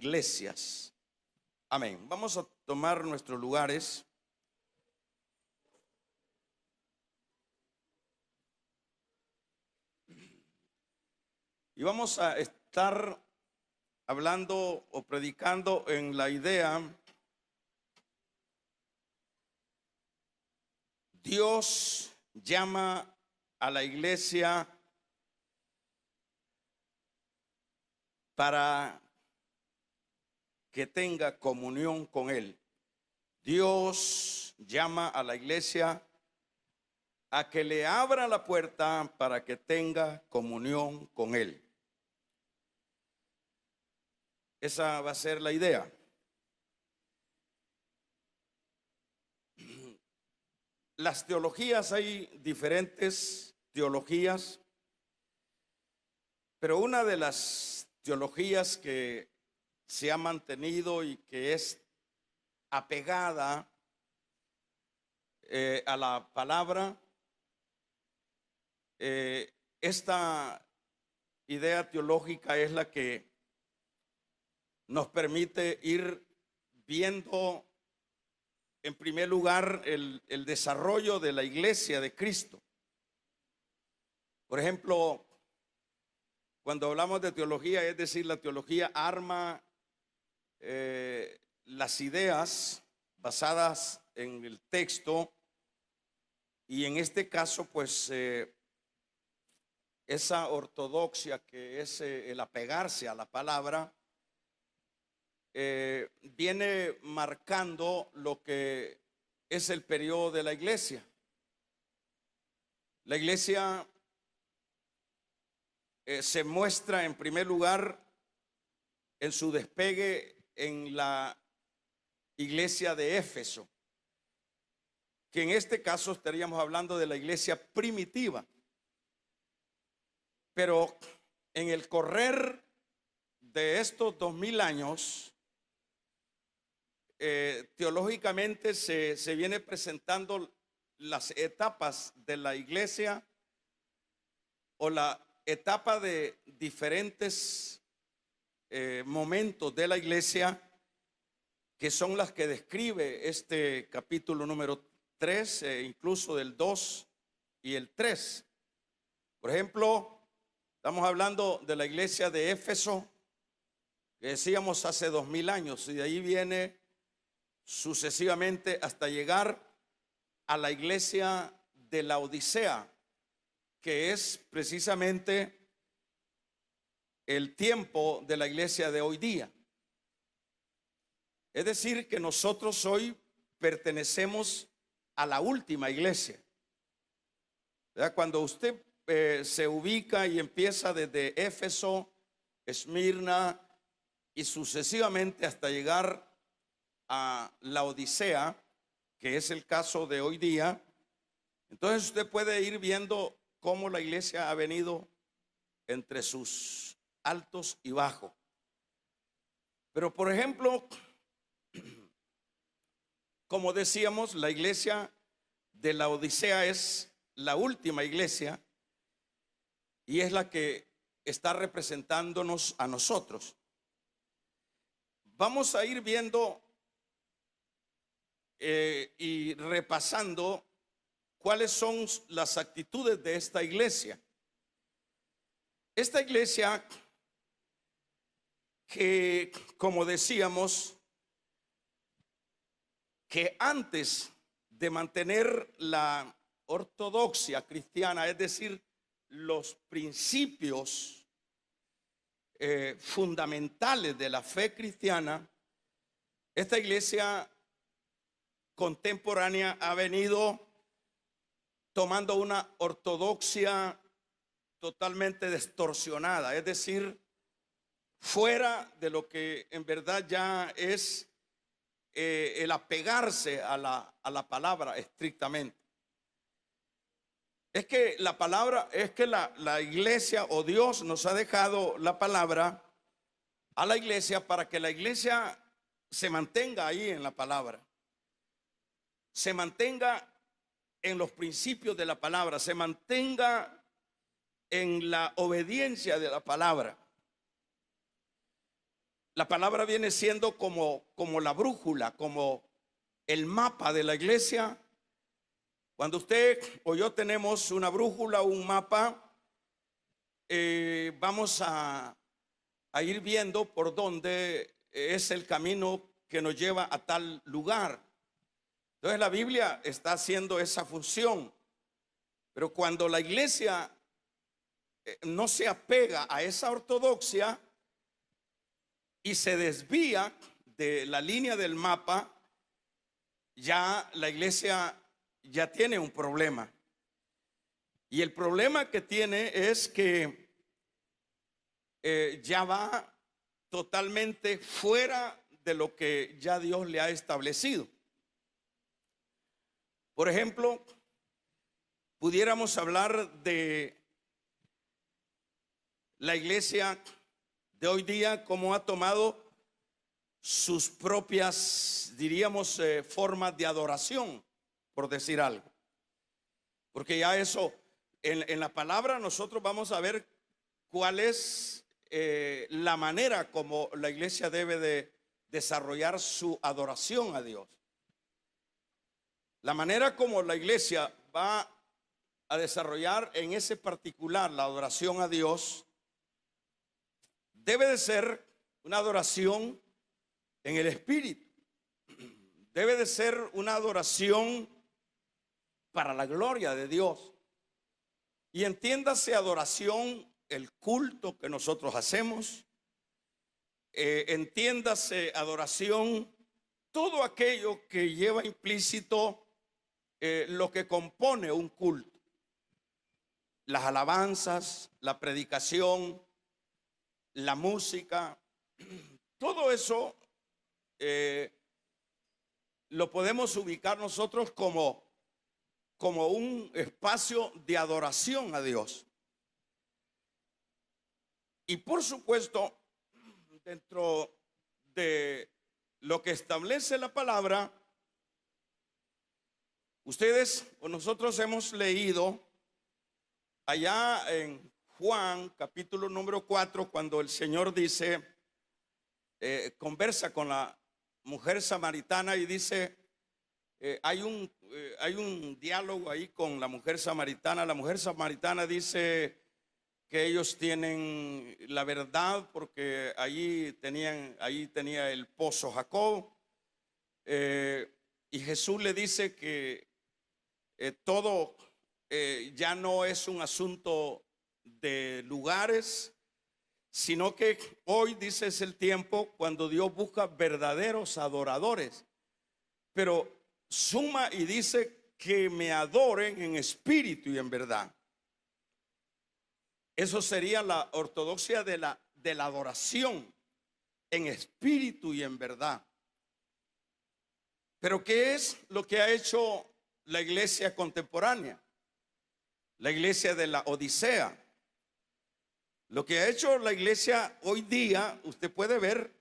iglesias. Amén. Vamos a tomar nuestros lugares. Y vamos a estar hablando o predicando en la idea: Dios llama a la iglesia para que tenga comunión con Él. Dios llama a la iglesia a que le abra la puerta para que tenga comunión con Él. Esa va a ser la idea. Las teologías, hay diferentes teologías, pero una de las teologías que se ha mantenido y que es apegada a la palabra, esta idea teológica es la que nos permite ir viendo en primer lugar el desarrollo de la iglesia de Cristo. Por ejemplo, cuando hablamos de teología, es decir, la teología arma las ideas basadas en el texto, y en este caso pues esa ortodoxia que es el apegarse a la palabra viene marcando lo que es el periodo de la iglesia. La iglesia se muestra en primer lugar en su despegue en la iglesia de Éfeso, que en este caso estaríamos hablando de la iglesia primitiva. Pero en el correr de estos 2000 años, teológicamente se viene presentando las etapas de la iglesia, o la etapa de diferentes momentos de la iglesia, que son las que describe este capítulo número 3, incluso del 2 y el 3. Por ejemplo, estamos hablando de la iglesia de Éfeso, que decíamos hace 2000 años, y de ahí viene sucesivamente hasta llegar a la iglesia de Laodicea, que es precisamente el tiempo de la iglesia de hoy día. Es decir, que nosotros hoy pertenecemos a la última iglesia. ¿Verdad? Cuando usted se ubica y empieza desde Éfeso, Esmirna y sucesivamente hasta llegar a Laodicea, que es el caso de hoy día, entonces usted puede ir viendo cómo la iglesia ha venido entre sus altos y bajos. Pero por ejemplo, como decíamos, la iglesia de Laodicea es la última iglesia y es la que está representándonos a nosotros. Vamos a ir viendo y repasando cuáles son las actitudes de esta iglesia. Esta iglesia que, como decíamos, que antes de mantener la ortodoxia cristiana, es decir, los principios fundamentales de la fe cristiana, esta iglesia contemporánea ha venido tomando una ortodoxia totalmente distorsionada, es decir, fuera de lo que en verdad ya es el apegarse a la palabra estrictamente. Es que la palabra, es que la iglesia o Dios nos ha dejado la palabra a la iglesia para que la iglesia se mantenga ahí en la palabra, se mantenga en los principios de la palabra, se mantenga en la obediencia de la palabra. La palabra viene siendo como la brújula, como el mapa de la iglesia. Cuando usted o yo tenemos una brújula o un mapa, vamos a ir viendo por dónde es el camino que nos lleva a tal lugar. Entonces la Biblia está haciendo esa función. Pero cuando la iglesia no se apega a esa ortodoxia y se desvía de la línea del mapa, ya la iglesia ya tiene un problema. Y el problema que tiene es que ya va totalmente fuera de lo que ya Dios le ha establecido. Por ejemplo, pudiéramos hablar de la iglesia de hoy día, cómo ha tomado sus propias, diríamos, formas de adoración, por decir algo. Porque ya eso, en la palabra nosotros vamos a ver cuál es la manera como la iglesia debe de desarrollar su adoración a Dios. La manera como la iglesia va a desarrollar en ese particular la adoración a Dios debe de ser una adoración en el espíritu. Debe de ser una adoración para la gloria de Dios. Y entiéndase adoración, el culto que nosotros hacemos. Entiéndase adoración, todo aquello que lleva implícito lo que compone un culto. Las alabanzas, la predicación, la música, todo eso lo podemos ubicar nosotros como un espacio de adoración a Dios. Y por supuesto, dentro de lo que establece la palabra, ustedes o nosotros hemos leído allá en Juan capítulo número 4, cuando el Señor dice, conversa con la mujer samaritana y dice, hay un diálogo ahí con la mujer samaritana. La mujer samaritana dice que ellos tienen la verdad porque ahí tenía el pozo Jacob, y Jesús le dice que todo ya no es un asunto de lugares, sino que hoy, dice, es el tiempo cuando Dios busca verdaderos adoradores. Pero suma y dice que me adoren en espíritu y en verdad. Eso sería la ortodoxia de la adoración en espíritu y en verdad. Pero ¿qué es lo que ha hecho la iglesia contemporánea? La iglesia de la Odisea. Lo que ha hecho la iglesia hoy día, usted puede ver,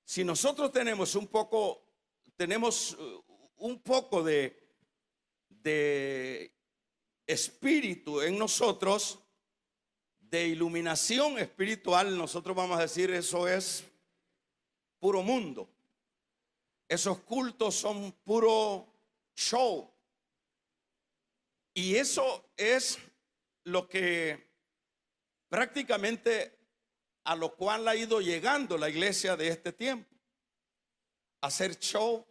si nosotros tenemos un poco de espíritu en nosotros, de iluminación espiritual, nosotros vamos a decir, eso es puro mundo. Esos cultos son puro show. Y eso es lo que prácticamente a lo cual ha ido llegando la iglesia de este tiempo. Hacer show,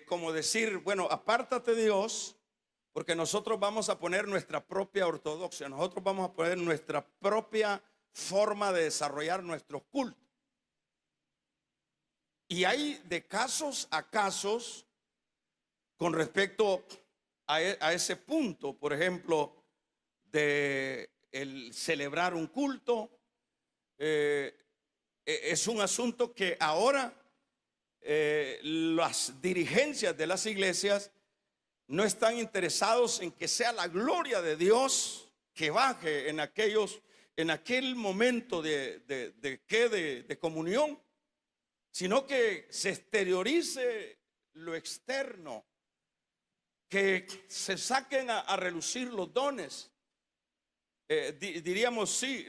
como decir, bueno, apártate Dios, porque nosotros vamos a poner nuestra propia ortodoxia, nosotros vamos a poner nuestra propia forma de desarrollar nuestros cultos. Y hay de casos a casos con respecto a ese punto, por ejemplo, de el celebrar un culto. Es un asunto que ahora las dirigencias de las iglesias no están interesados en que sea la gloria de Dios que baje en aquel momento de comunión, sino que se exteriorice lo externo, que se saquen a relucir los dones. Diríamos sí,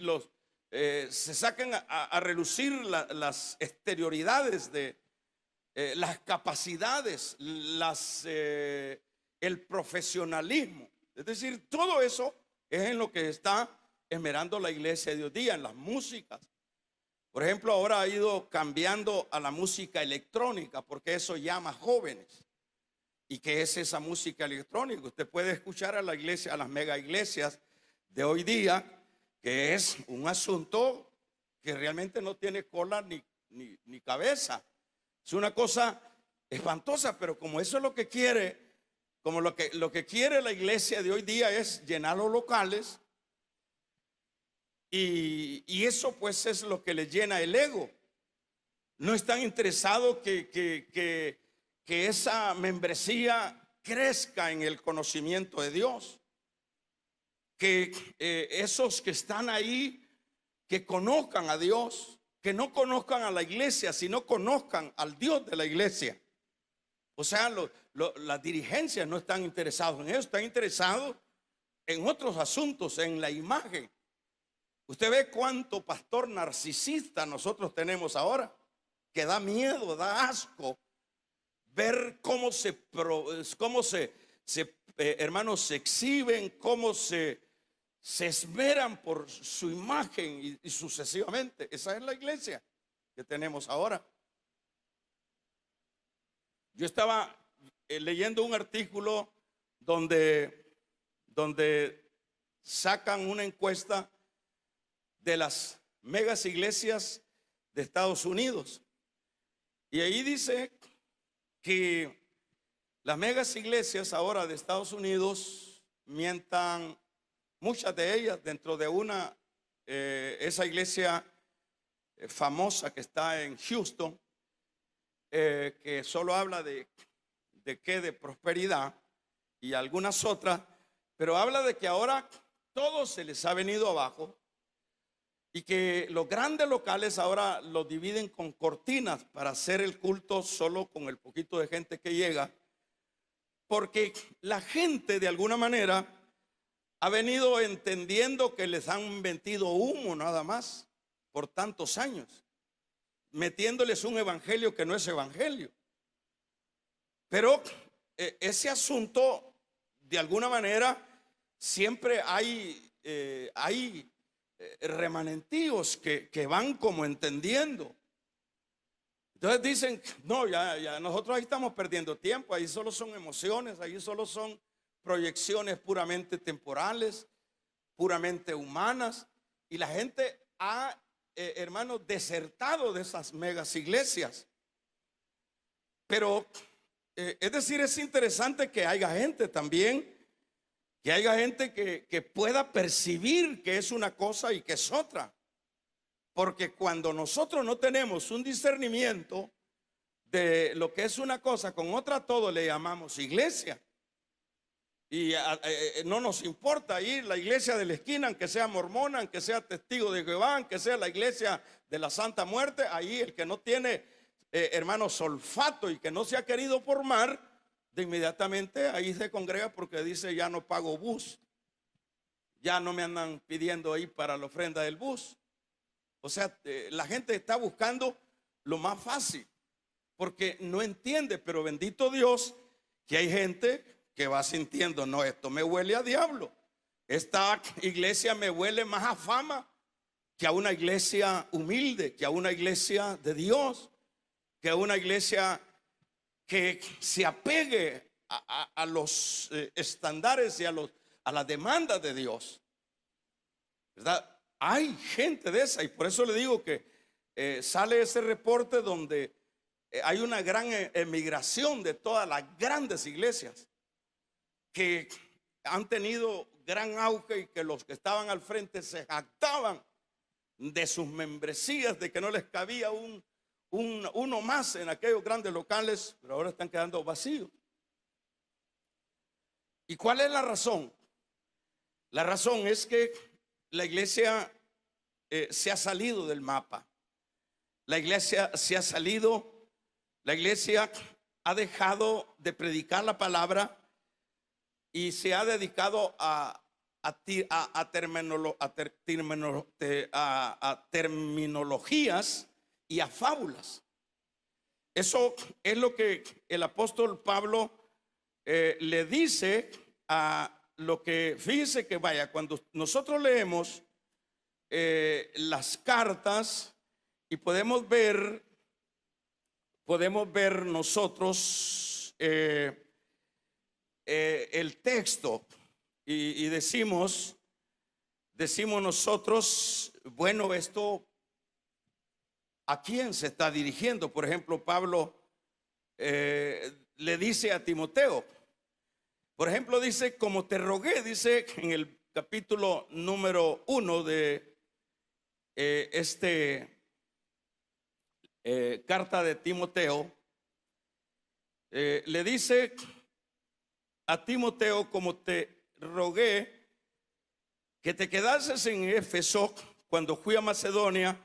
se saquen a relucir las exterioridades de las capacidades, el profesionalismo. Es decir, todo eso es en lo que está esmerando la iglesia de hoy día, en las músicas. Por ejemplo, ahora ha ido cambiando a la música electrónica porque eso llama jóvenes. ¿Y qué es esa música electrónica? Usted puede escuchar a la iglesia, a las mega iglesias de hoy día, que es un asunto que realmente no tiene cola ni cabeza. Es una cosa espantosa, pero como eso es lo que quiere, como lo que quiere la iglesia de hoy día es llenar los locales, y eso pues es lo que le llena el ego. No están interesados que esa membresía crezca en el conocimiento de Dios, que esos que están ahí, que conozcan a Dios, que no conozcan a la iglesia, sino conozcan al Dios de la iglesia. O sea, las dirigencias no están interesados en eso, están interesados en otros asuntos, en la imagen. Usted ve cuánto pastor narcisista nosotros tenemos ahora, que da miedo, da asco ver cómo hermanos, se exhiben, cómo se esmeran por su imagen y sucesivamente. Esa es la iglesia que tenemos ahora. Yo estaba leyendo un artículo donde sacan una encuesta de las megas iglesias de Estados Unidos, y ahí dice que las megas iglesias ahora de Estados Unidos, mientras muchas de ellas dentro de esa iglesia famosa que está en Houston, que solo habla de prosperidad, y algunas otras, pero habla de que ahora todo se les ha venido abajo, y que los grandes locales ahora los dividen con cortinas para hacer el culto solo con el poquito de gente que llega, porque la gente de alguna manera ha venido entendiendo que les han vendido humo nada más por tantos años, metiéndoles un evangelio que no es evangelio. Pero ese asunto, de alguna manera, siempre hay remanentíos que van como entendiendo. Entonces dicen, no, ya nosotros ahí estamos perdiendo tiempo, ahí solo son emociones, ahí solo son proyecciones puramente temporales, puramente humanas, y la gente ha, hermanos, desertado de esas megas iglesias. Pero, es decir, es interesante que haya gente también, que haya gente que pueda percibir que es una cosa y que es otra. Porque cuando nosotros no tenemos un discernimiento de lo que es una cosa con otra, todo le llamamos iglesia. Y no nos importa ir a la iglesia de la esquina, aunque sea mormona, aunque sea testigo de Jehová, aunque sea la iglesia de la Santa Muerte. Ahí el que no tiene, hermanos, olfato y que no se ha querido formar, de inmediatamente ahí se congrega porque dice, ya no pago bus, ya no me andan pidiendo ahí para la ofrenda del bus. O sea, la gente está buscando lo más fácil porque no entiende, pero bendito Dios que hay gente que va sintiendo, no, esto me huele a diablo, esta iglesia me huele más a fama que a una iglesia humilde, que a una iglesia de Dios, que a una iglesia que se apegue a los estándares y a las demandas de Dios, ¿verdad? Hay gente de esa, y por eso le digo que sale ese reporte donde hay una gran emigración de todas las grandes iglesias que han tenido gran auge, y que los que estaban al frente se jactaban de sus membresías, de que no les cabía uno más en aquellos grandes locales, pero ahora están quedando vacíos. ¿Y cuál es la razón? La razón es que la iglesia se ha salido del mapa. La iglesia se ha salido, la iglesia ha dejado de predicar la palabra y se ha dedicado a a terminologías y a fábulas. Eso es lo que el apóstol Pablo le dice a lo que, fíjese que vaya, cuando nosotros leemos las cartas y podemos ver nosotros el texto y decimos nosotros, bueno, esto ¿a quién se está dirigiendo? Por ejemplo, Pablo le dice a Timoteo, por ejemplo, dice, como te rogué, dice en el capítulo número 1 de carta de Timoteo, le dice a Timoteo, como te rogué que te quedases en Éfeso cuando fui a Macedonia,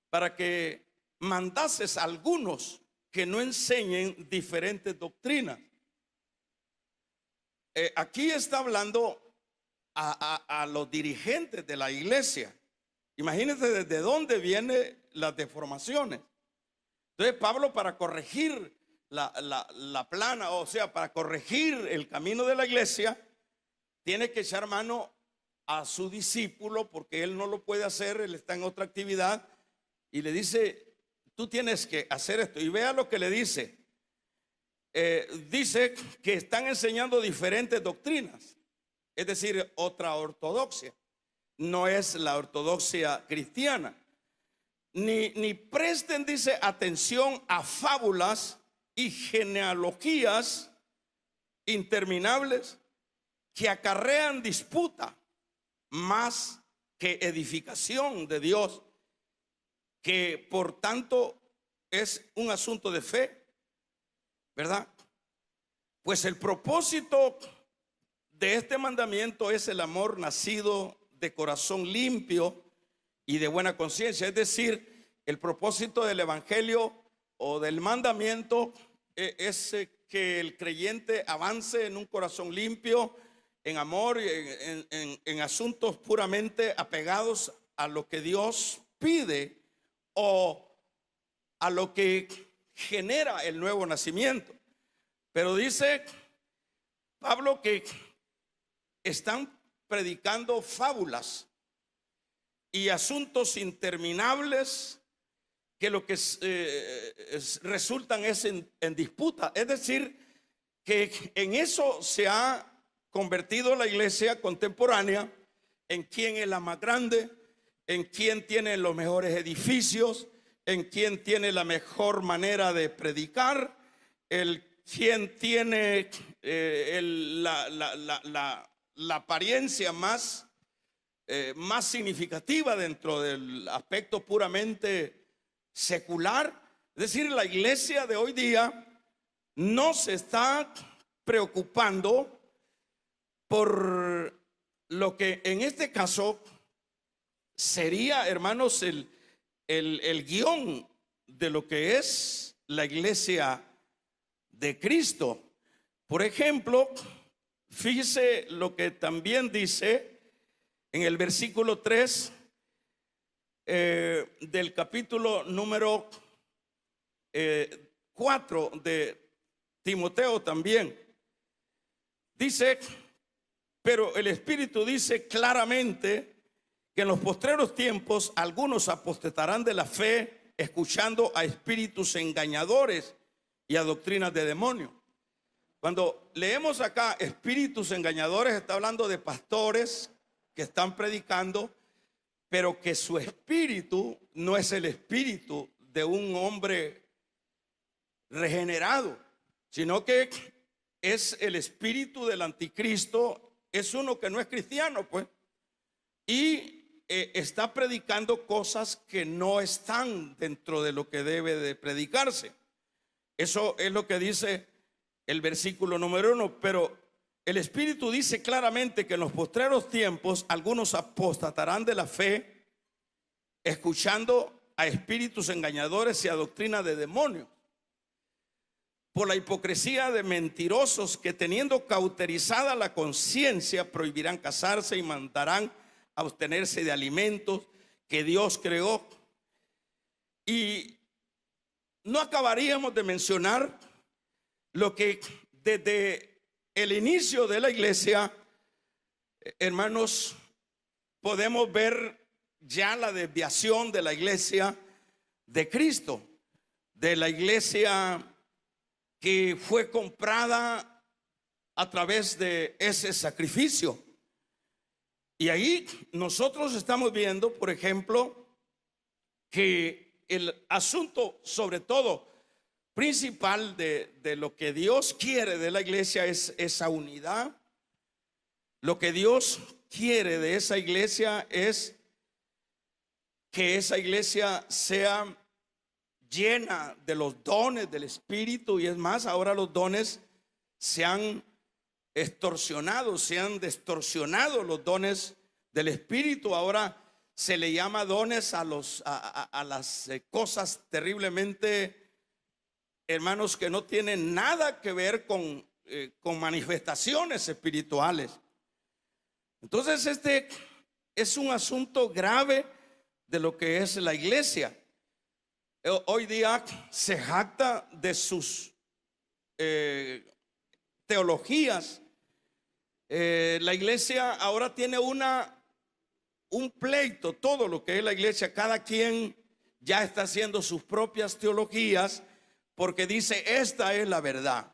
para que mandases a algunos que no enseñen diferentes doctrinas. Aquí está hablando a los dirigentes de la iglesia. Imagínense desde dónde vienen las deformaciones. Entonces Pablo, para corregir la plana, o sea, para corregir el camino de la iglesia, tiene que echar mano a su discípulo, porque él no lo puede hacer, él está en otra actividad, y le dice, tú tienes que hacer esto. Y vea lo que le dice. Dice que están enseñando diferentes doctrinas, es decir, otra ortodoxia. No es la ortodoxia cristiana. Ni presten, dice, atención a fábulas y genealogías interminables que acarrean disputa más que edificación de Dios, que por tanto es un asunto de fe, ¿verdad? Pues el propósito de este mandamiento es el amor nacido de corazón limpio y de buena conciencia. Es decir, el propósito del evangelio o del mandamiento es que el creyente avance en un corazón limpio, en amor, en asuntos puramente apegados a lo que Dios pide o a lo que genera el nuevo nacimiento. Pero dice Pablo que están predicando fábulas y asuntos interminables que lo que resultan es en disputa. Es decir, que en eso se ha convertido la iglesia contemporánea, en quién es la más grande, en quién tiene los mejores edificios, en quién tiene la mejor manera de predicar, quién tiene la apariencia más significativa dentro del aspecto puramente secular. Es decir, la iglesia de hoy día no se está preocupando por lo que en este caso sería, hermanos, el guión de lo que es la iglesia de Cristo. Por ejemplo, fíjese lo que también dice en el versículo 3 del capítulo número 4 de Timoteo también. Dice, pero el Espíritu dice claramente que en los postreros tiempos algunos apostatarán de la fe, escuchando a espíritus engañadores y a doctrinas de demonios. Cuando leemos acá espíritus engañadores, está hablando de pastores que están predicando, pero que su espíritu no es el espíritu de un hombre regenerado, sino que es el espíritu del anticristo. Es uno que no es cristiano, pues, y está predicando cosas que no están dentro de lo que debe de predicarse. Eso es lo que dice el versículo número 1. Pero el Espíritu dice claramente que en los postreros tiempos algunos apostatarán de la fe, escuchando a espíritus engañadores y a doctrina de demonios. por la hipocresía de mentirosos que, teniendo cauterizada la conciencia, prohibirán casarse y mandarán abstenerse de alimentos que Dios creó. Y no acabaríamos de mencionar lo que desde el inicio de la iglesia, hermanos, podemos ver ya la desviación de la iglesia de Cristo, de la iglesia que fue comprada a través de ese sacrificio. Y ahí nosotros estamos viendo, por ejemplo, que el asunto, sobre todo principal de lo que Dios quiere de la iglesia es esa unidad. Lo que Dios quiere de esa iglesia es que esa iglesia sea llena de los dones del Espíritu. Y es más, ahora los dones se han extorsionado, se han distorsionado los dones del Espíritu. Ahora se le llama dones a las cosas terriblemente, hermanos, que no tienen nada que ver con manifestaciones espirituales. Entonces este es un asunto grave de lo que es la iglesia. Hoy día se jacta de sus teologías. La iglesia ahora tiene un pleito, todo lo que es la iglesia, cada quien ya está haciendo sus propias teologías, porque dice: esta es la verdad,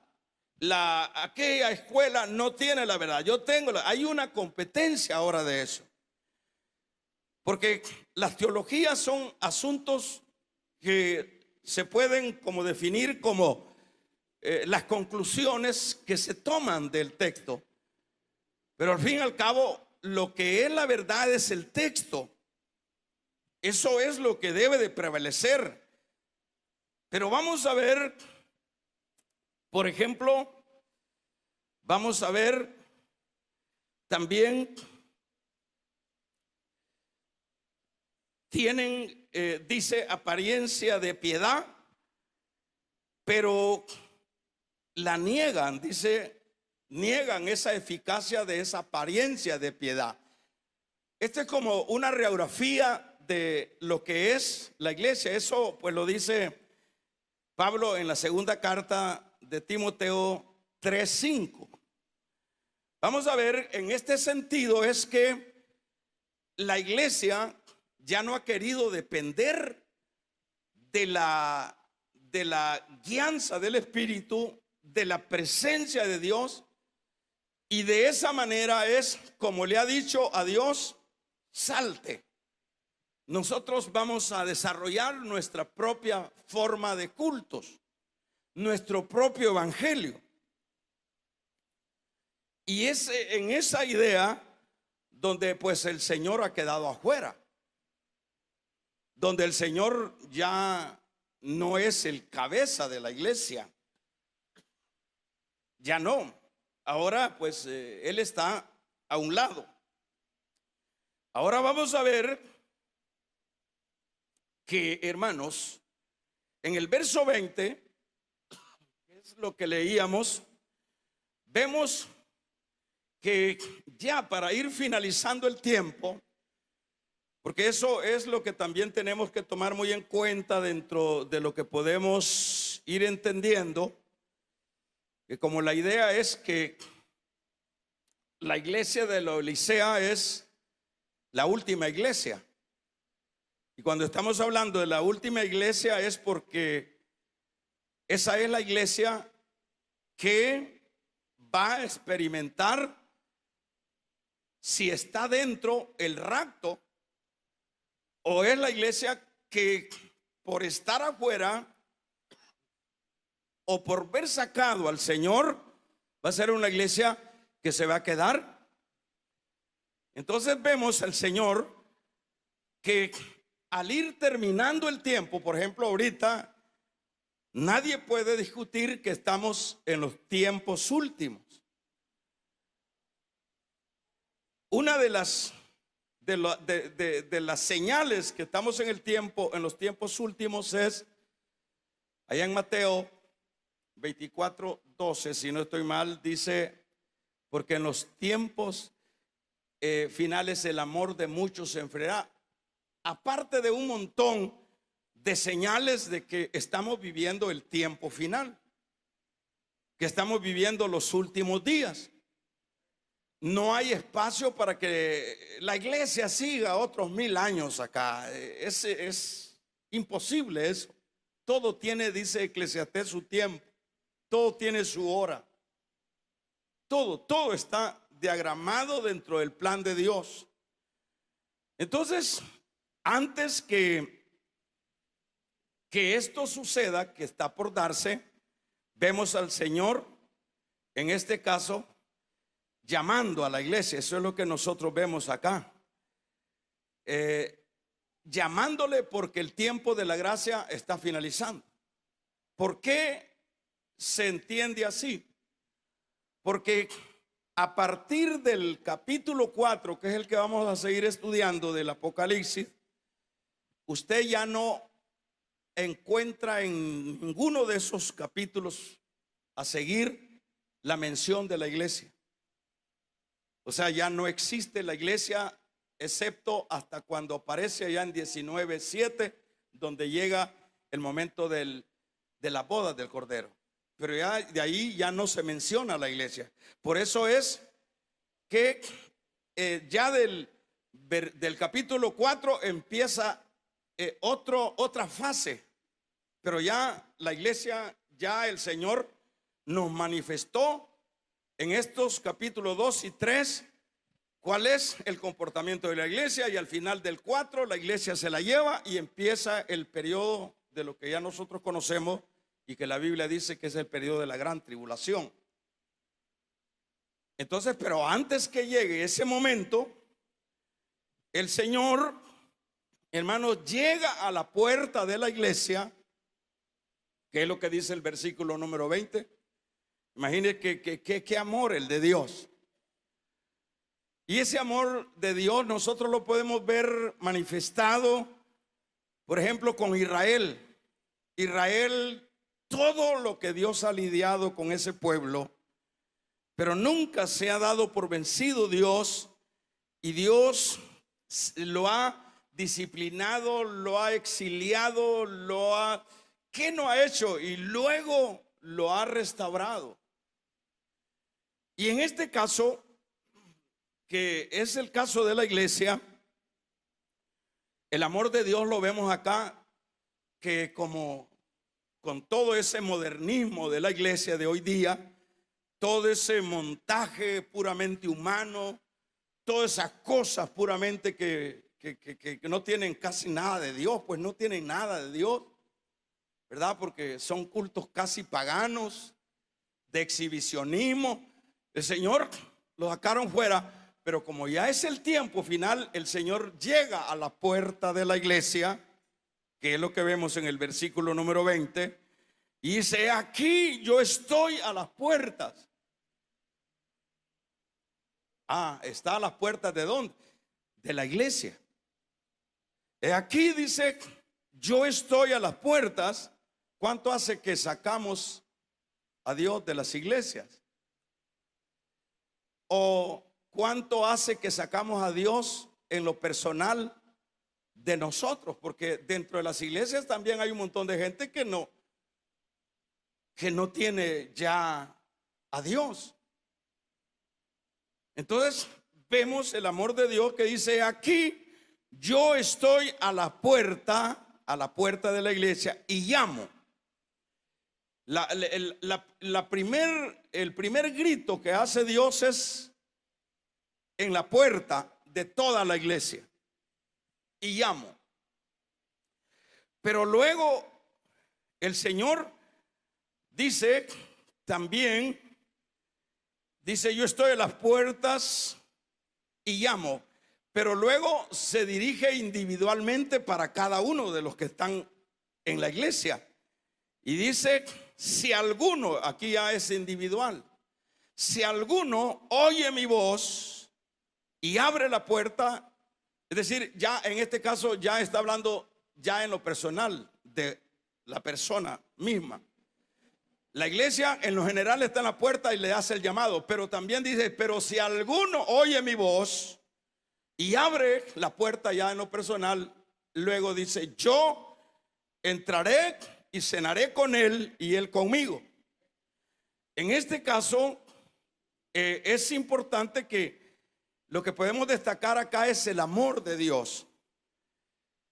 aquella escuela no tiene la verdad, yo tengo hay una competencia ahora de eso, porque las teologías son asuntos que se pueden como definir como las conclusiones que se toman del texto, pero al fin y al cabo lo que es la verdad es el texto. Eso es lo que debe de prevalecer. Pero vamos a ver, por ejemplo, vamos a ver también, tienen, dice, apariencia de piedad, pero la niegan, dice, niegan esa eficacia de esa apariencia de piedad. Este es como una radiografía de lo que es la iglesia. Eso pues lo dice Pablo en la segunda carta de Timoteo 3:5. Vamos a ver, en este sentido es que la iglesia ya no ha querido depender de la guianza del Espíritu, de la presencia de Dios, y de esa manera es como le ha dicho a Dios: salte. Nosotros vamos a desarrollar nuestra propia forma de cultos, nuestro propio evangelio. Y es en esa idea donde pues el Señor ha quedado afuera, donde el Señor ya no es el cabeza de la iglesia, ya no. Ahora pues Él está a un lado. Ahora vamos a ver que, hermanos, en el verso 20, que es lo que leíamos, vemos que ya para ir finalizando el tiempo, porque eso es lo que también tenemos que tomar muy en cuenta dentro de lo que podemos ir entendiendo, que como la idea es que la iglesia de la Odisea es la última iglesia. Y cuando estamos hablando de la última iglesia es porque esa es la iglesia que va a experimentar si está dentro el rapto, o es la iglesia que por estar afuera o por ver sacado al Señor va a ser una iglesia que se va a quedar. Entonces vemos al Señor que al ir terminando el tiempo, por ejemplo, ahorita nadie puede discutir que estamos en los tiempos últimos. Una de las señales que estamos en los tiempos últimos es allá en Mateo 24:12, si no estoy mal, dice, porque en los tiempos finales el amor de muchos se enfriará. Aparte de un montón de señales de que estamos viviendo el tiempo final, que estamos viviendo los últimos días. No hay espacio para que la iglesia siga otros 1000 años acá. Es imposible eso. Todo tiene, dice Eclesiastés, su tiempo. Todo tiene su hora. Todo está diagramado dentro del plan de Dios. Entonces, antes que esto suceda, que está por darse, vemos al Señor, en este caso, llamando a la iglesia. Eso es lo que nosotros vemos acá. Llamándole porque el tiempo de la gracia está finalizando. ¿Por qué se entiende así? Porque a partir del capítulo 4, que es el que vamos a seguir estudiando del Apocalipsis, usted ya no encuentra en ninguno de esos capítulos a seguir la mención de la iglesia. O sea, ya no existe la iglesia, excepto hasta cuando aparece allá en 19:7, donde llega el momento de la boda del Cordero. Pero ya de ahí ya no se menciona la iglesia. Por eso es que ya del capítulo 4 empieza otra fase. Pero ya la iglesia, ya el Señor nos manifestó en estos capítulos 2 y 3 cuál es el comportamiento de la iglesia, y al final del 4 la iglesia se la lleva y empieza el periodo de lo que ya nosotros conocemos y que la Biblia dice que es el periodo de la gran tribulación. Entonces, pero antes que llegue ese momento, el Señor, hermanos, llega a la puerta de la iglesia, que es lo que dice el versículo número 20. Imagínense qué amor el de Dios. Y ese amor de Dios nosotros lo podemos ver manifestado, por ejemplo, con Israel. Israel, todo lo que Dios ha lidiado con ese pueblo, pero nunca se ha dado por vencido Dios, y Dios lo ha disciplinado, lo ha exiliado, ¿qué no ha hecho? Y luego lo ha restaurado. Y en este caso, que es el caso de la iglesia, el amor de Dios lo vemos acá, que como con todo ese modernismo de la iglesia de hoy día, todo ese montaje puramente humano, todas esas cosas puramente que no tienen casi nada de Dios, pues no tienen nada de Dios, ¿verdad? Porque son cultos casi paganos, de exhibicionismo. El Señor lo sacaron fuera, pero como ya es el tiempo final, el Señor llega a la puerta de la iglesia, que es lo que vemos en el versículo número 20, y dice: aquí yo estoy a las puertas. Está a las puertas ¿de dónde? De la iglesia. Aquí dice: yo estoy a las puertas. ¿Cuánto hace que sacamos a Dios de las iglesias? ¿O cuánto hace que sacamos a Dios en lo personal de nosotros? Porque dentro de las iglesias también hay un montón de gente que no tiene ya a Dios. Entonces vemos el amor de Dios que dice: aquí yo estoy a la puerta de la iglesia y llamo. El primer grito que hace Dios es en la puerta de toda la iglesia: y llamo. Pero luego el Señor dice también, dice: yo estoy a las puertas y llamo. Pero luego se dirige individualmente para cada uno de los que están en la iglesia. Y dice: si alguno, aquí ya es individual, si alguno oye mi voz y abre la puerta, es decir, ya en este caso ya está hablando ya en lo personal de la persona misma. La iglesia en lo general está en la puerta y le hace el llamado, pero también dice, pero si alguno oye mi voz y abre la puerta ya en lo personal, luego dice, yo entraré y cenaré con él y él conmigo. En este caso, es importante que lo que podemos destacar acá es el amor de Dios.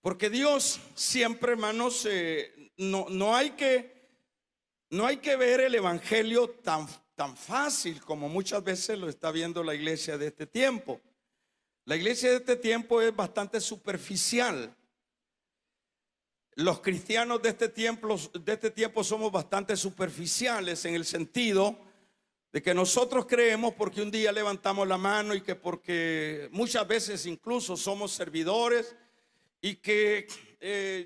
Porque Dios siempre, hermanos, no hay que ver el evangelio tan fácil como muchas veces lo está viendo la iglesia de este tiempo. La iglesia de este tiempo es bastante superficial. Los cristianos de este tiempo somos bastante superficiales en el sentido de que nosotros creemos porque un día levantamos la mano y que porque muchas veces incluso somos servidores y que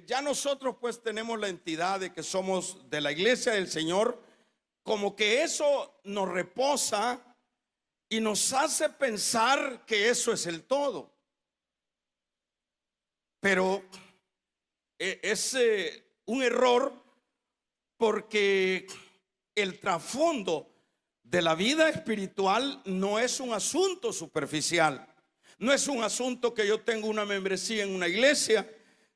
ya nosotros pues tenemos la entidad de que somos de la iglesia del Señor, como que eso nos reposa y nos hace pensar que eso es el todo. Pero es un error, porque el trasfondo de la vida espiritual no es un asunto superficial. No es un asunto que yo tengo una membresía en una iglesia.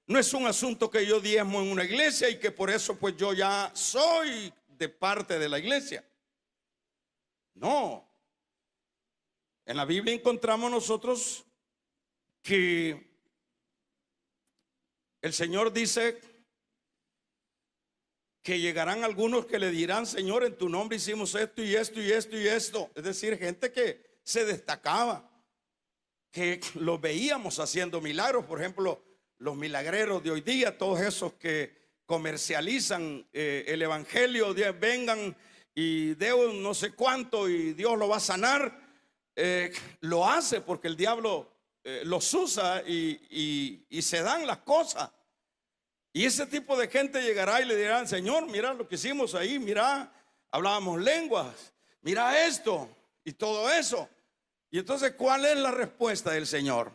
No es un asunto que yo diezmo en una iglesia y que por eso pues yo ya soy de parte de la iglesia. No. En la Biblia encontramos nosotros que el Señor dice que llegarán algunos que le dirán, Señor, en tu nombre hicimos esto y esto y esto y esto. Es decir, gente que se destacaba, que los veíamos haciendo milagros. Por ejemplo, los milagreros de hoy día, todos esos que comercializan el evangelio, vengan y den no sé cuánto y Dios lo va a sanar. Lo hace porque el diablo los usa y se dan las cosas. Y ese tipo de gente llegará y le dirán, Señor, mira lo que hicimos ahí, mira, hablábamos lenguas, mira esto y todo eso. Y entonces, ¿cuál es la respuesta del Señor?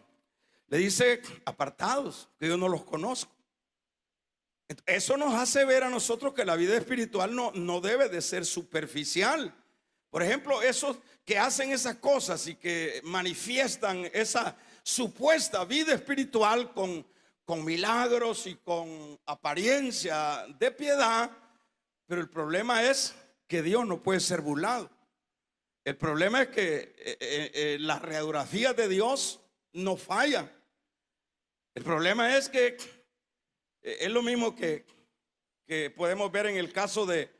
Le dice, apartados, que yo no los conozco. Eso nos hace ver a nosotros que la vida espiritual no debe de ser superficial. Por ejemplo, esos que hacen esas cosas y que manifiestan esa supuesta vida espiritual con milagros y con apariencia de piedad, pero el problema es que Dios no puede ser burlado. El problema es que las radiografías de Dios no fallan. El problema es que es lo mismo que podemos ver en el caso de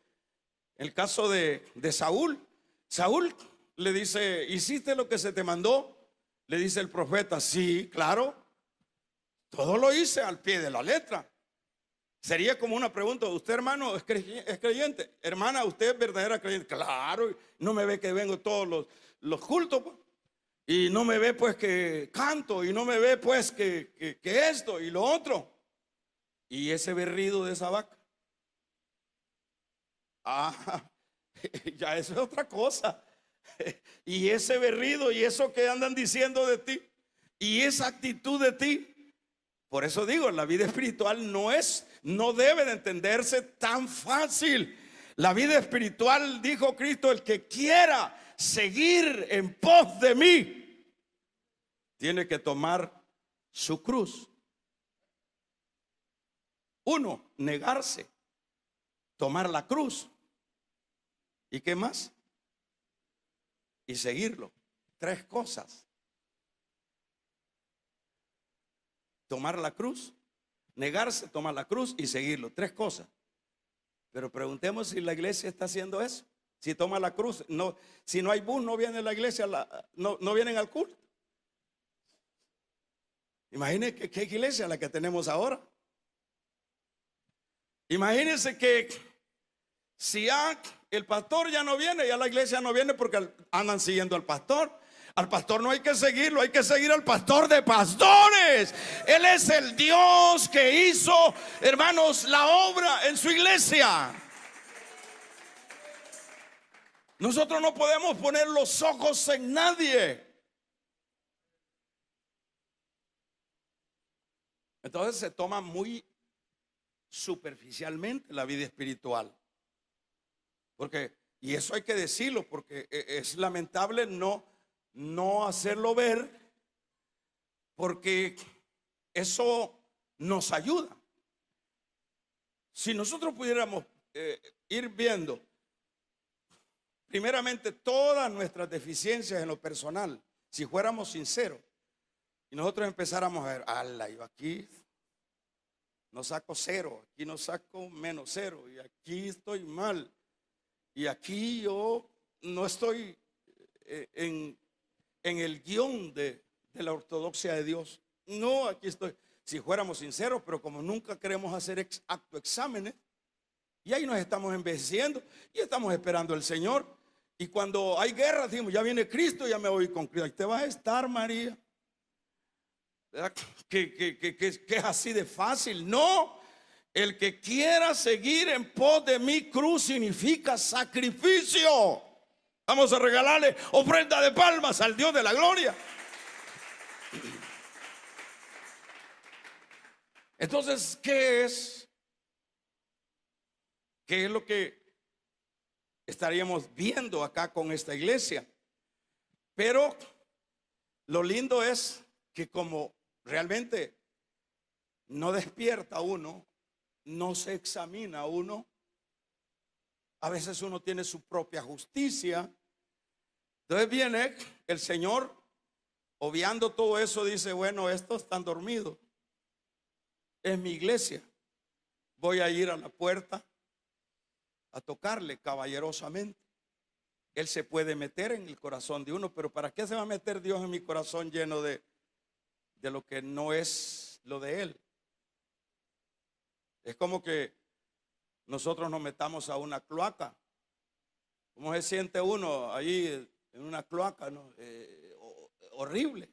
Saúl. Saúl le dice, ¿hiciste lo que se te mandó? Le dice el profeta, sí, claro, todo lo hice al pie de la letra. Sería como una pregunta, ¿usted, hermano, es creyente? Hermana, ¿usted es verdadera creyente? Claro, no me ve que vengo todos los cultos, pues. Y no me ve pues que canto, y no me ve pues que esto y lo otro. Y ese berrido de esa vaca, ya eso es otra cosa. Y ese berrido y eso que andan diciendo de ti y esa actitud de ti. Por eso digo, la vida espiritual no debe de entenderse tan fácil. La vida espiritual, dijo Cristo, el que quiera seguir en pos de mí tiene que tomar su cruz. Uno, negarse, tomar la cruz. ¿Y qué más? Y seguirlo. 3 cosas. Tomar la cruz, negarse, tomar la cruz y seguirlo. 3 cosas. Pero preguntemos si la iglesia está haciendo eso. Si toma la cruz, no, si no hay bus, no viene la iglesia, no vienen al culto. Imagínense qué iglesia la que tenemos ahora. Imagínense que si ya el pastor ya no viene, ya la iglesia no viene porque andan siguiendo al pastor. Al pastor no hay que seguirlo, hay que seguir al pastor de pastores. Él es el Dios que hizo, hermanos, la obra en su iglesia. Nosotros no podemos poner los ojos en nadie. Entonces se toma muy superficialmente la vida espiritual. Porque, y eso hay que decirlo, porque es lamentable no hacerlo ver, porque eso nos ayuda. Si nosotros pudiéramos ir viendo primeramente todas nuestras deficiencias en lo personal, si fuéramos sinceros y nosotros empezáramos a ver, ala, yo aquí no saco cero, aquí no saco menos cero, y aquí estoy mal, y aquí yo no estoy en el guión de la ortodoxia de Dios. No, aquí estoy. Si fuéramos sinceros, pero como nunca queremos hacer autoexámenes, y ahí nos estamos envejeciendo y estamos esperando al Señor. Y cuando hay guerra, decimos, ya viene Cristo, ya me voy con Cristo. Ahí te vas a estar, María. ¿Verdad? Que es así de fácil. No, el que quiera seguir en pos de mi cruz significa sacrificio. Vamos a regalarle ofrenda de palmas al Dios de la gloria. Entonces, ¿qué es? ¿Qué es lo que estaríamos viendo acá con esta iglesia? Pero lo lindo es que como realmente no despierta uno, no se examina uno, a veces uno tiene su propia justicia. Entonces viene el Señor, obviando todo eso, dice, bueno, estos están dormidos. Es mi iglesia. Voy a ir a la puerta a tocarle caballerosamente. Él se puede meter en el corazón de uno, pero ¿para qué se va a meter Dios en mi corazón lleno de lo que no es lo de Él? Es como que nosotros nos metamos a una cloaca. ¿Cómo se siente uno ahí en una cloaca, ¿no? Horrible.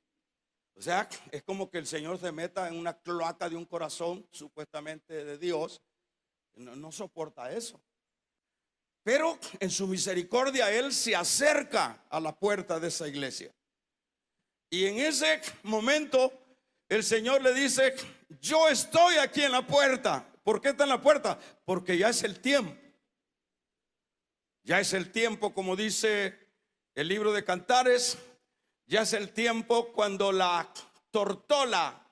O sea, es como que el Señor se meta en una cloaca de un corazón supuestamente de Dios. No soporta eso. Pero en su misericordia Él se acerca a la puerta de esa iglesia. Y en ese momento el Señor le dice, yo estoy aquí en la puerta. ¿Por qué está en la puerta? Porque ya es el tiempo. Ya es el tiempo, como dice el libro de Cantares. Ya es el tiempo cuando la tortola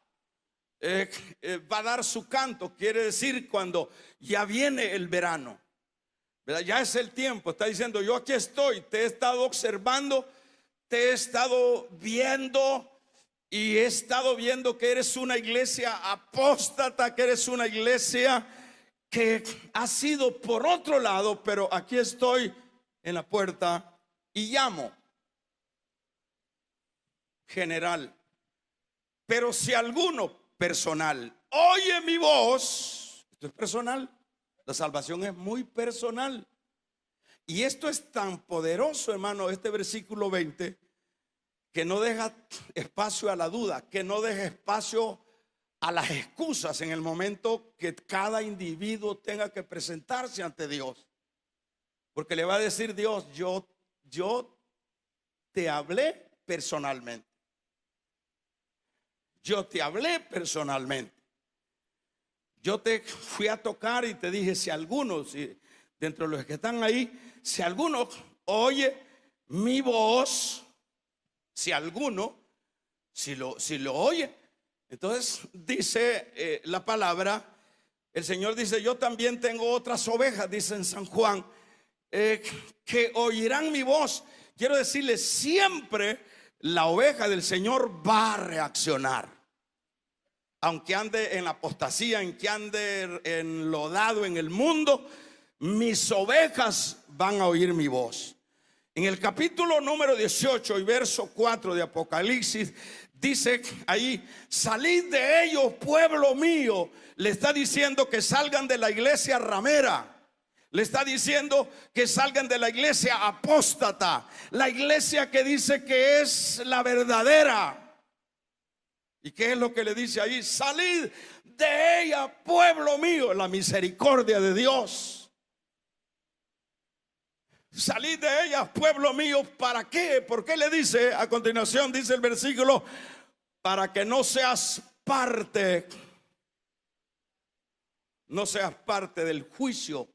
va a dar su canto. Quiere decir cuando ya viene el verano, ¿verdad? Ya es el tiempo. Está diciendo, yo aquí estoy, te he estado observando, te he estado viendo, y he estado viendo que eres una iglesia apóstata, que eres una iglesia que ha sido por otro lado, pero aquí estoy en la puerta y llamo. General. Pero si alguno, personal, oye mi voz, esto es personal. La salvación es muy personal. Y esto es tan poderoso, hermano, este versículo 20, que no deja espacio a la duda, que no deja espacio a las excusas en el momento que cada individuo tenga que presentarse ante Dios. Porque le va a decir Dios, yo te hablé personalmente. Yo te hablé personalmente. Yo te fui a tocar y te dije, si alguno, dentro de los que están ahí, si alguno oye mi voz, si alguno, si lo oye, entonces dice la palabra, el Señor dice, yo también tengo otras ovejas, dice en San Juan, que oirán mi voz. Quiero decirles, siempre la oveja del Señor va a reaccionar. Aunque ande en la apostasía, aunque ande enlodado en el mundo, mis ovejas van a oír mi voz. En el capítulo número 18 y verso 4 de Apocalipsis, dice ahí, salid de ellos, pueblo mío. Le está diciendo que salgan de la iglesia ramera. Le está diciendo que salgan de la iglesia apóstata, la iglesia que dice que es la verdadera. ¿Y qué es lo que le dice ahí? Salid de ella, pueblo mío. La misericordia de Dios. Salid de ella, pueblo mío. ¿Para qué? ¿Por qué le dice? A continuación dice el versículo, para que no seas parte, no seas parte del juicio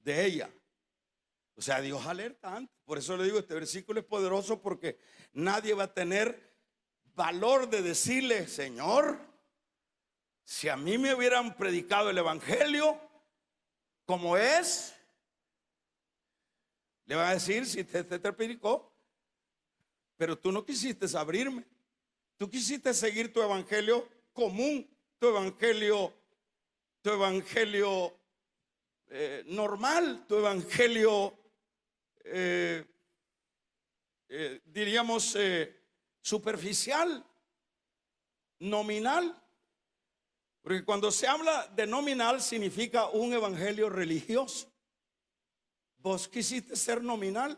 de ella. O sea, Dios alerta antes. Por eso le digo, este versículo es poderoso, porque nadie va a tener valor de decirle: Señor, si a mí me hubieran predicado el evangelio como es, le van a decir: si te predicó, pero tú no quisiste abrirme, tú quisiste seguir tu evangelio común, tu evangelio normal, tu evangelio diríamos superficial, nominal. Porque cuando se habla de nominal significa un evangelio religioso. Vos quisiste ser nominal.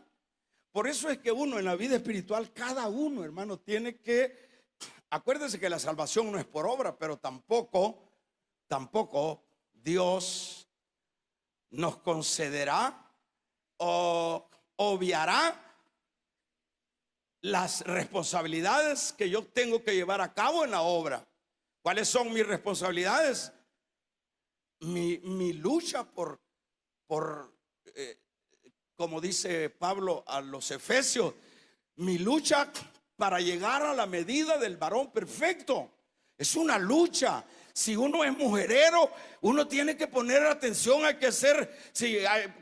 Por eso es que uno en la vida espiritual, cada uno, hermano, tiene que, acuérdese que la salvación no es por obra, pero tampoco Dios nos concederá o obviará las responsabilidades que yo tengo que llevar a cabo en la obra. ¿Cuáles son mis responsabilidades? Mi lucha por como dice Pablo a los Efesios, mi lucha para llegar a la medida del varón perfecto. Es una lucha. Si uno es mujerero, uno tiene que poner atención. Hay que ser,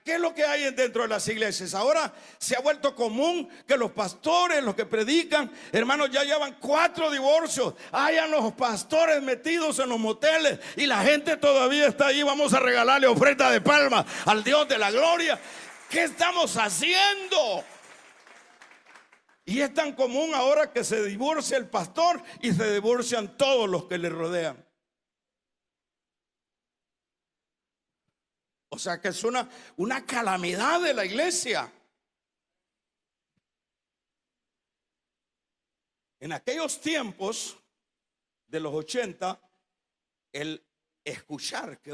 ¿qué es lo que hay dentro de las iglesias? Ahora se ha vuelto común que los pastores, los que predican, hermanos, ya llevan 4 divorcios. Hayan los pastores metidos en los moteles y la gente todavía está ahí. Vamos a regalarle ofrenda de palmas al Dios de la gloria. ¿Qué estamos haciendo? Y es tan común ahora que se divorcia el pastor y se divorcian todos los que le rodean. O sea que es una calamidad de la iglesia. En aquellos tiempos de los 80, el escuchar que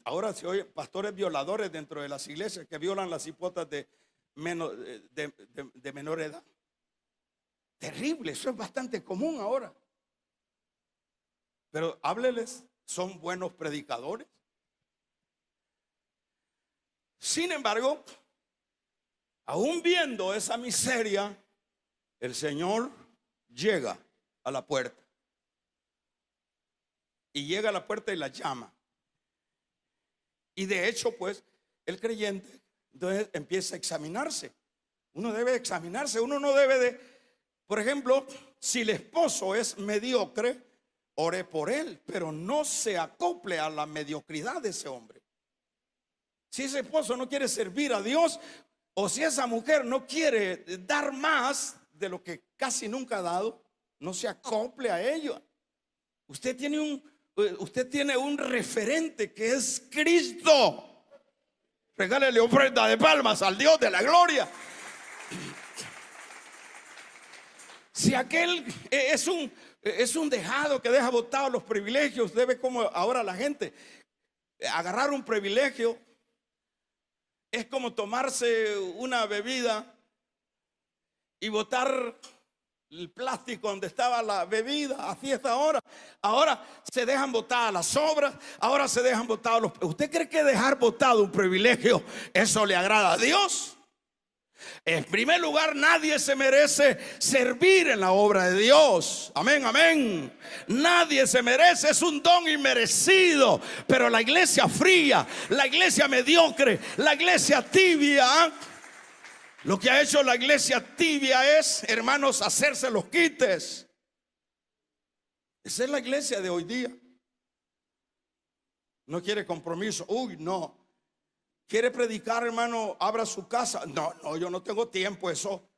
ahora se oye pastores violadores dentro de las iglesias que violan las hipotas de menor edad. Terrible, eso es bastante común ahora. Pero hábleles, son buenos predicadores. Sin embargo, aún viendo esa miseria, el Señor llega a la puerta. Y llega a la puerta y la llama. Y de hecho, pues, el creyente entonces empieza a examinarse. Uno debe examinarse. Uno no debe de, por ejemplo, si el esposo es mediocre, ore por él, pero no se acople a la mediocridad de ese hombre. Si ese esposo no quiere servir a Dios, o si esa mujer no quiere dar más de lo que casi nunca ha dado, no se acople a ello. Usted tiene un referente que es Cristo. Regálele ofrenda de palmas al Dios de la gloria. Si aquel es un dejado que deja botados los privilegios, debe, como ahora la gente, agarrar un privilegio. Es como tomarse una bebida y botar el plástico donde estaba la bebida. Así es ahora. Ahora se dejan botadas las sobras. Ahora se dejan botados los. ¿Usted cree que dejar botado un privilegio, eso le agrada a Dios? En primer lugar, nadie se merece servir en la obra de Dios. Amén, amén. Nadie se merece, es un don inmerecido. Pero la iglesia fría, la iglesia mediocre, la iglesia tibia, lo que ha hecho la iglesia tibia es, hermanos, hacerse los quites. Esa es la iglesia de hoy día. No quiere compromiso. Uy, no. ¿Quiere predicar, hermano? Abra su casa. No, yo no tengo tiempo eso.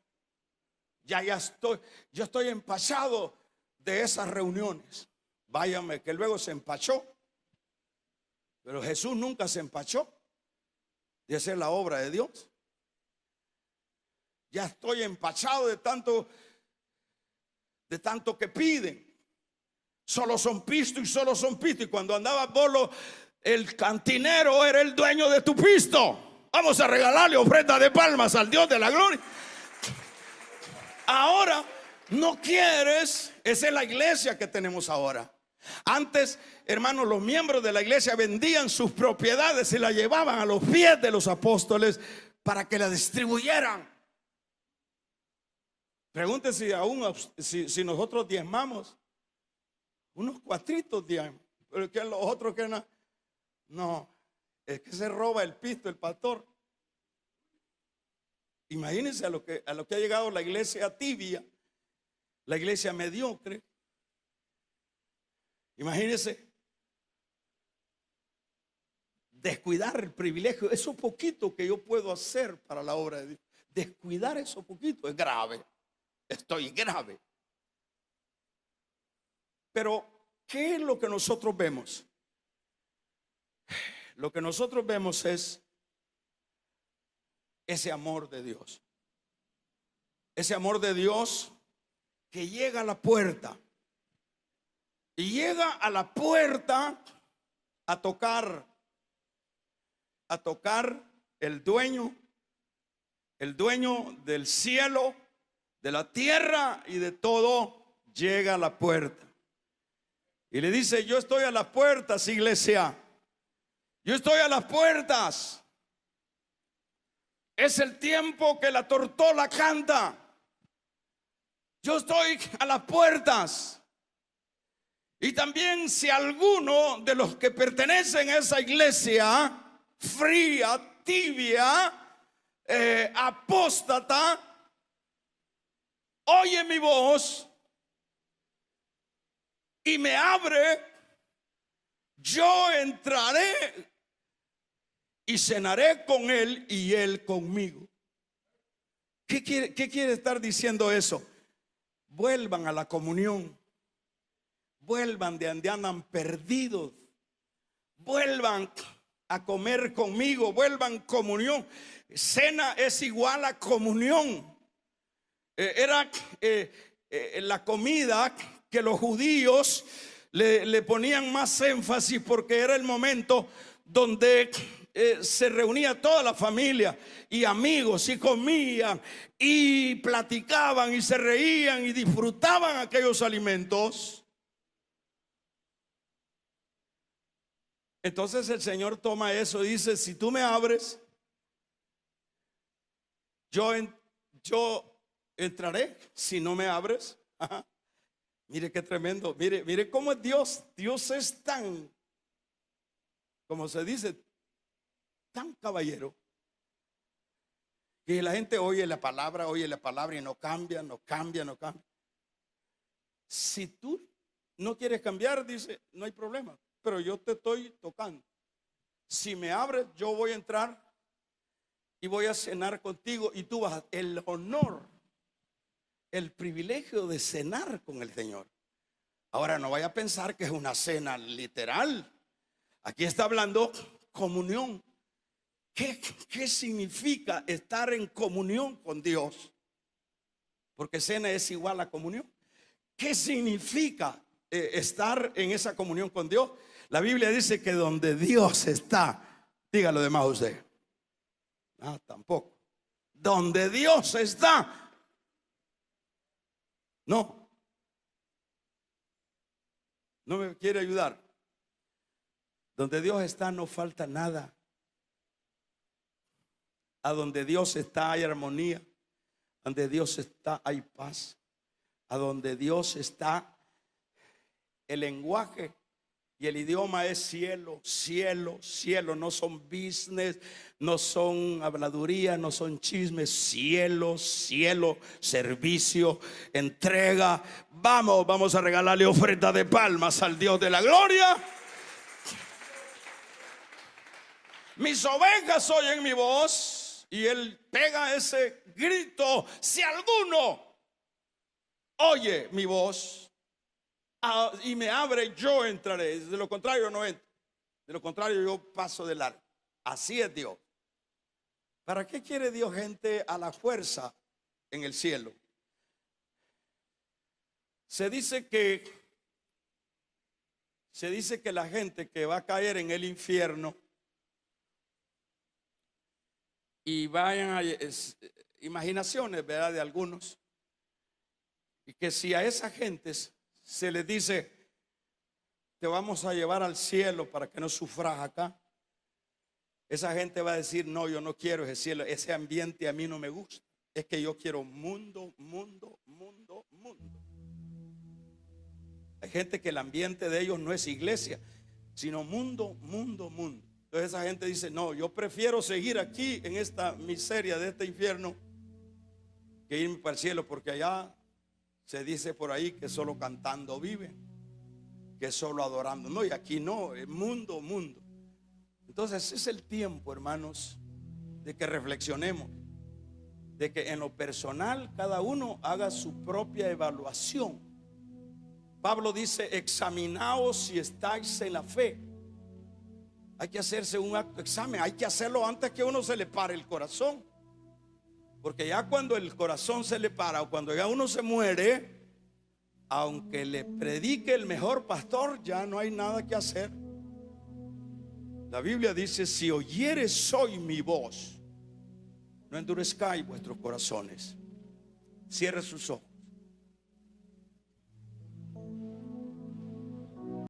Yo estoy empachado de esas reuniones. Váyame, que luego se empachó. Pero Jesús nunca se empachó de hacer la obra de Dios. Ya estoy empachado de tanto que piden. Solo son pisto y solo son pisto. Y cuando andaba bolo, el cantinero era el dueño de tu pisto. Vamos a regalarle ofrenda de palmas al Dios de la gloria. Ahora no quieres. Esa es la iglesia que tenemos ahora. Antes, hermanos, los miembros de la iglesia vendían sus propiedades y las llevaban a los pies de los apóstoles para que la distribuyeran. Pregúntese si nosotros diezmamos, unos cuatritos diezmamos, pero que los otros que no. No, es que se roba el pisto el pastor. Imagínense a lo que ha llegado la iglesia tibia, la iglesia mediocre. Imagínense descuidar el privilegio, eso poquito que yo puedo hacer para la obra de Dios. Descuidar eso poquito es grave. Estoy grave. Pero, ¿qué es lo que nosotros vemos? Lo que nosotros vemos es ese amor de Dios. Ese amor de Dios que llega a la puerta. Y llega a la puerta a tocar el dueño del cielo, de la tierra y de todo, llega a la puerta. Y le dice: yo estoy a las puertas, iglesia. Yo estoy a las puertas. Es el tiempo que la tortola canta. Yo estoy a las puertas. Y también si alguno de los que pertenecen a esa iglesia fría, tibia, apóstata, oye mi voz y me abre, yo entraré y cenaré con él y él conmigo. ¿Qué quiere estar diciendo eso? Vuelvan a la comunión. Vuelvan de donde andan perdidos. Vuelvan a comer conmigo. Vuelvan comunión. Cena es igual a comunión. Era la comida que los judíos le ponían más énfasis, porque era el momento donde se reunía toda la familia y amigos, y comían y platicaban y se reían y disfrutaban aquellos alimentos. Entonces el Señor toma eso y dice: si tú me abres, yo entraré. Si no me abres, ajá. Mire qué tremendo. Mire cómo es Dios. Dios es tan, como se dice, tan caballero, que la gente oye la palabra y no cambia. Si tú no quieres cambiar, dice, no hay problema, pero yo te estoy tocando. Si me abres, yo voy a entrar y voy a cenar contigo, y tú vas el honor, el privilegio de cenar con el Señor. Ahora no vaya a pensar que es una cena literal. Aquí está hablando comunión. ¿Qué significa estar en comunión con Dios? Porque cena es igual a comunión. ¿Qué significa estar en esa comunión con Dios? La Biblia dice que donde Dios está, dígalo de más usted. Tampoco. Donde Dios está, no me quiere ayudar. Donde Dios está no falta nada. A donde Dios está hay armonía. Donde Dios está hay paz. A donde Dios está, el lenguaje y el idioma es cielo, cielo, cielo. No son business, no son habladuría, no son chismes. Cielo, cielo, servicio, entrega. Vamos a regalarle ofrenda de palmas al Dios de la gloria. Mis ovejas oyen mi voz, y él pega ese grito: si alguno oye mi voz y me abre, yo entraré. De lo contrario no entro. De lo contrario yo paso de largo. Así es Dios. ¿Para qué quiere Dios gente a la fuerza en el cielo? Se dice que la gente que va a caer en el infierno, y vayan a imaginaciones, ¿verdad?, de algunos, y que si a esa gente se les dice: te vamos a llevar al cielo para que no sufras acá, esa gente va a decir, no, yo no quiero ese cielo, ese ambiente a mí no me gusta. Es que yo quiero mundo, mundo, mundo, mundo. Hay gente que el ambiente de ellos no es iglesia, sino mundo, mundo, mundo. Entonces esa gente dice, no, yo prefiero seguir aquí en esta miseria de este infierno que irme para el cielo, porque allá se dice por ahí que solo cantando viven, que solo adorando. No, y aquí no, es mundo, mundo. Entonces es el tiempo, hermanos, de que reflexionemos, de que en lo personal cada uno haga su propia evaluación. Pablo dice, examinaos si estáis en la fe. Hay que hacerse un examen, hay que hacerlo antes que uno se le pare el corazón. Porque ya cuando el corazón se le para, o cuando ya uno se muere, aunque le predique el mejor pastor, ya no hay nada que hacer. La Biblia dice, si oyeres hoy mi voz, no endurezcáis vuestros corazones. Cierre sus ojos.